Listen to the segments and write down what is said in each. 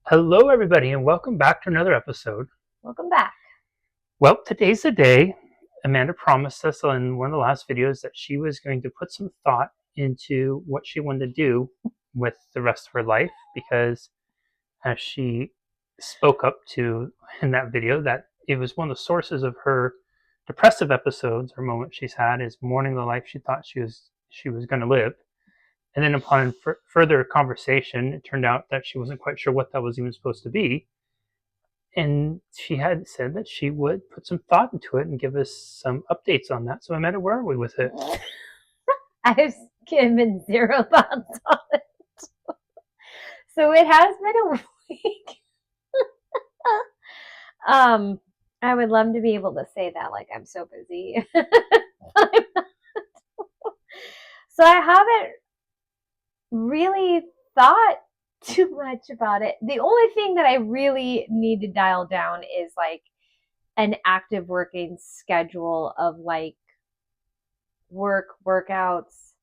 Hello, everybody, and welcome back to another episode. Welcome back. Well, today's the day. Amanda promised us in one of the last videos that she was going to put some thought into what she wanted to do with the rest of her life because, as she spoke up to in that video, that it was one of the sources of her depressive episodes or moments she's had is mourning the life she thought she was going to live. And then upon further conversation, it turned out that she wasn't quite sure what that was even supposed to be. And she had said that she would put some thought into it and give us some updates on that. So, Amanda, where are we with it? I've given zero thoughts on it. So it has been a week. I would love to be able to say that like I'm so busy. So I haven't really thought too much about it. The only thing that I really need to dial down is like an active working schedule of like workouts,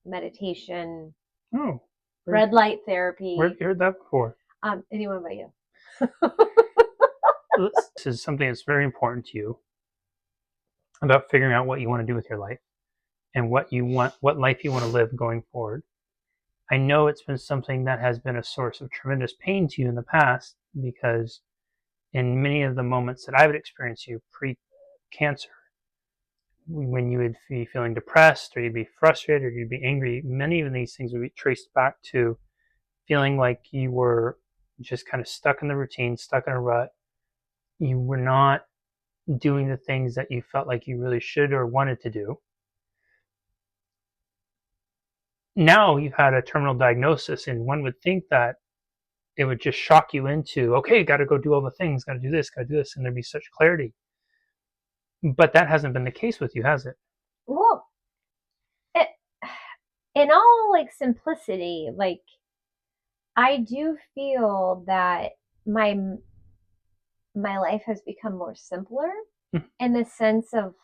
meditation, Oh, red light therapy. Where have you heard that before? Anyone but you. This is something that's very important to you about figuring out what you want to do with your life and what life you want to live going forward. I know it's been something that has been a source of tremendous pain to you in the past because in many of the moments that I've experienced you pre-cancer, when you would be feeling depressed or you'd be frustrated or you'd be angry, many of these things would be traced back to feeling like you were just kind of stuck in the routine, stuck in a rut. You were not doing the things that you felt like you really should or wanted to do. Now you've had a terminal diagnosis, and one would think that it would just shock you into, okay, got to go do all the things, got to do this, and there'd be such clarity. But that hasn't been the case with you, has it? Well, in all like simplicity, like I do feel that my life has become more simpler in the sense of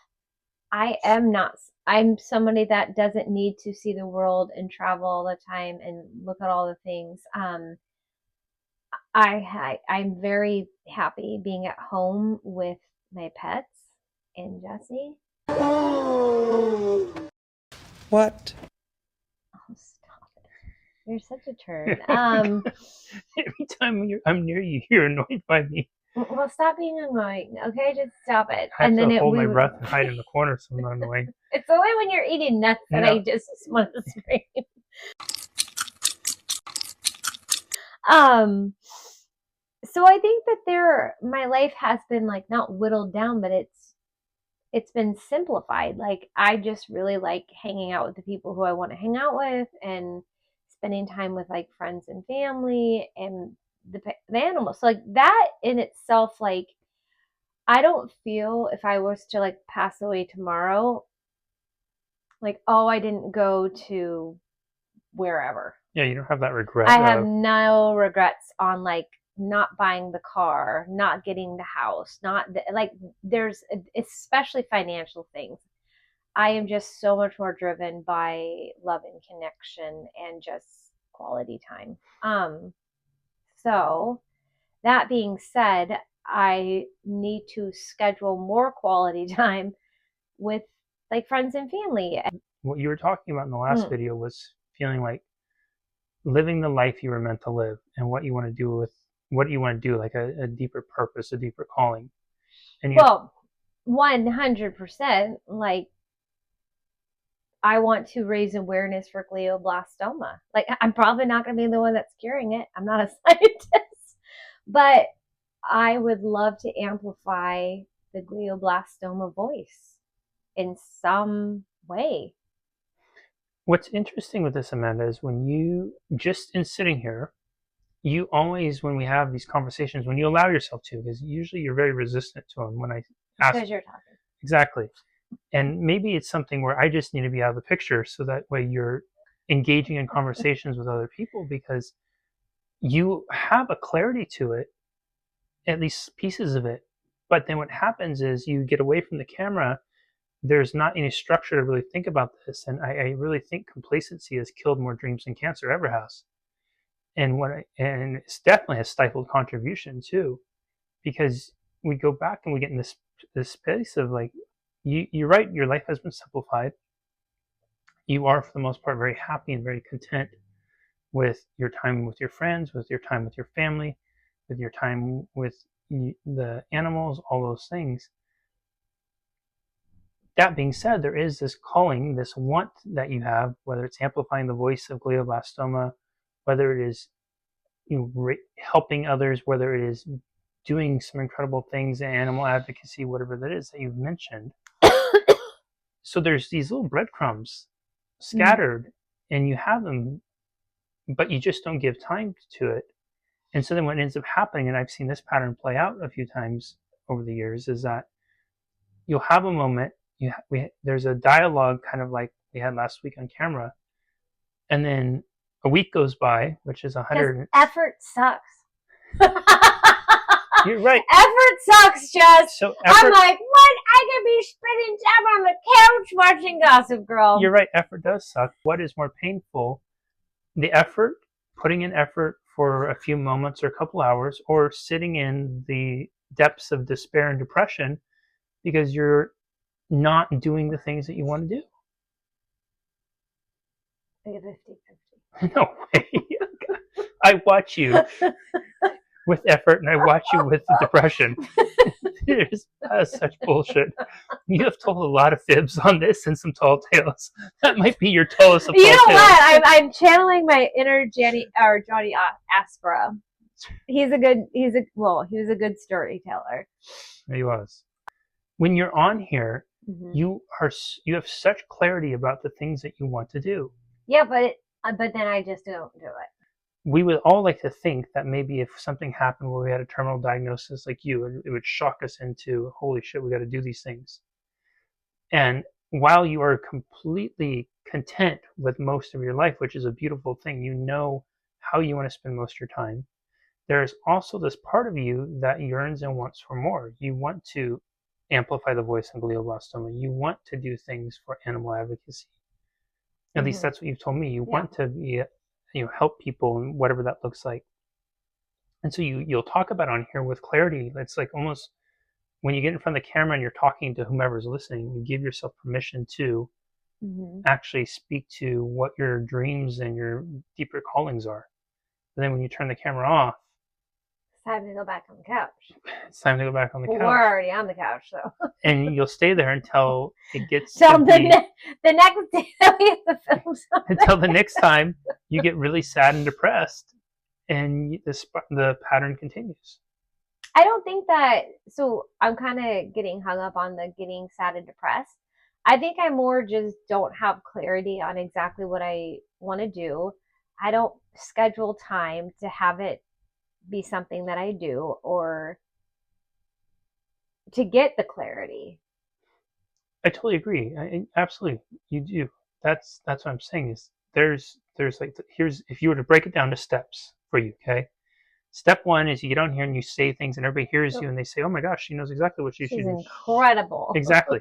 I'm somebody that doesn't need to see the world and travel all the time and look at all the things. I'm very happy being at home with my pets and Jesse. What? Oh, stop it. You're such a turd. Every time I'm near you, you're annoyed by me. Well, stop being annoying, okay? Just stop it. I have to hold my breath and hide in the corner so I'm not annoying. It's only when you're eating nuts that I just want to scream. So I think that my life has been like not whittled down, but it's been simplified. Like I just really like hanging out with the people who I want to hang out with and spending time with like friends and family and the animals. So like that in itself, like I don't feel if I was to like pass away tomorrow, like, oh, I didn't go to wherever. Yeah, you don't have that regret. I have no regrets on like not buying the car, not getting the house, like there's especially financial things. I am just so much more driven by love and connection and just quality time. So that being said, I need to schedule more quality time with like friends and family. What you were talking about in the last video was feeling like living the life you were meant to live and what you want to do, like a deeper purpose, a deeper calling. And well, 100%, like I want to raise awareness for glioblastoma. Like I'm probably not going to be the one that's curing it. I'm not a scientist, but I would love to amplify the glioblastoma voice in some way. What's interesting with this, Amanda, is when you just in sitting here, you always, when we have these conversations, when you allow yourself to, because usually you're very resistant to them when I ask. Because you're talking. Exactly. And maybe it's something where I just need to be out of the picture so that way you're engaging in conversations with other people because you have a clarity to it, at least pieces of it. But then what happens is you get away from the camera. There's not any structure to really think about this. And I really think complacency has killed more dreams than cancer ever has. and it's definitely a stifled contribution too, because we go back and we get in this space of like, you're right, your life has been simplified. You are for the most part very happy and very content with your time with your friends, with your time with your family, with your time with the animals, all those things. That being said, there is this calling, this want that you have, whether it's amplifying the voice of glioblastoma, whether it is helping others, whether it is doing some incredible things in animal advocacy, whatever that is that you've mentioned. So there's these little breadcrumbs scattered, and you have them, but you just don't give time to it. And so then what ends up happening, and I've seen this pattern play out a few times over the years, is that you'll have a moment, there's a dialogue kind of like we had last week on camera, and then a week goes by, which is 100. Effort sucks. You're right. Effort sucks, Jess. So I'm like, what? I could be spending time on the couch watching Gossip Girl. You're right. Effort does suck. What is more painful? The effort, putting in effort for a few moments or a couple hours, or sitting in the depths of despair and depression because you're not doing the things that you want to do. I get 50-50. No way. I watch you with effort and I watch you with depression. There's such bullshit. You have told a lot of fibs on this and some tall tales. That might be your tallest of tall tales. You know what? I'm channeling my inner Johnny Aspera. He was a good storyteller. He was. When you're on here, you have such clarity about the things that you want to do. Yeah, but then I just don't do it. We would all like to think that maybe if something happened where we had a terminal diagnosis like you, it would shock us into, holy shit, we got to do these things. And while you are completely content with most of your life, which is a beautiful thing, you know how you want to spend most of your time, there's also this part of you that yearns and wants for more. You want to amplify the voice in glioblastoma. You want to do things for animal advocacy. At least that's what you've told me. You want to be, help people and whatever that looks like. And so you'll talk about it on here with clarity. It's like almost when you get in front of the camera and you're talking to whomever's listening, you give yourself permission to actually speak to what your dreams and your deeper callings are. But then when you turn the camera off, it's time to go back on the couch. It's time to go back on the couch. We're already on the couch, though. And you'll stay there until it gets the next day that we have to film something. Until the next time you get really sad and depressed, and the pattern continues. I don't think that. So I'm kind of getting hung up on the getting sad and depressed. I think I more just don't have clarity on exactly what I want to do. I don't schedule time to have it be something that I do or to get the clarity. I totally agree. Absolutely, you do. That's what I'm saying is there's like if you were to break it down to steps for you, okay? Step one is you get on here and you say things and everybody hears you and they say, oh my gosh, she knows exactly what she should do. She's incredible. Exactly.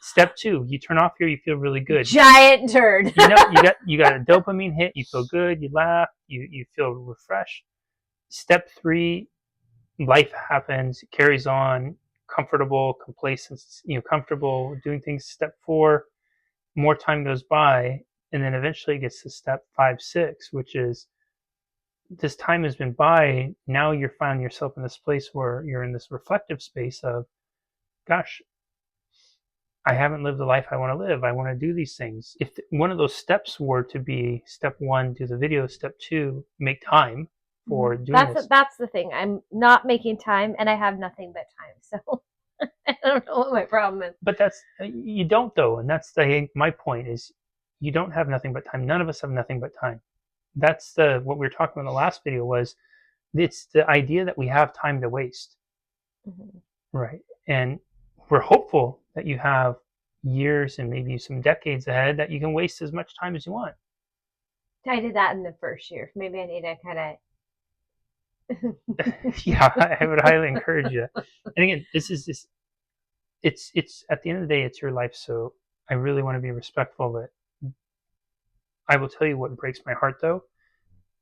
Step two, you turn off here, you feel really good. Giant turd. you got a dopamine hit, you feel good, you laugh, you feel refreshed. Step three, life happens, carries on, comfortable, complacent, comfortable doing things. Step four, more time goes by, and then eventually it gets to step 5, 6, which is this time has been by. Now you're finding yourself in this place where you're in this reflective space of, gosh, I haven't lived the life I want to live. I want to do these things. If one of those steps were to be step 1, do the video, step 2, make time for doing this. That's the thing. I'm not making time, and I have nothing but time. So I don't know what my problem is. But you don't though, and that's my point is you don't have nothing but time. None of us have nothing but time. That's what we were talking about in the last video was it's the idea that we have time to waste. Right. And we're hopeful that you have years and maybe some decades ahead that you can waste as much time as you want. I did that in the first year. Maybe I need to kind of yeah, I would highly encourage you. And again, it's at the end of the day, it's your life, so I really want to be respectful of it. I will tell you what breaks my heart though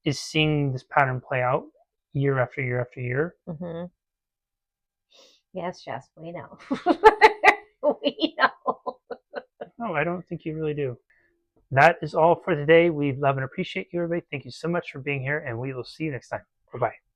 is seeing this pattern play out year after year after year. Mm-hmm. Yes, Jess, we know. We know. No, I don't think you really do. That is all for today. We love and appreciate you, everybody. Thank you so much for being here, and we will see you next time. Bye bye.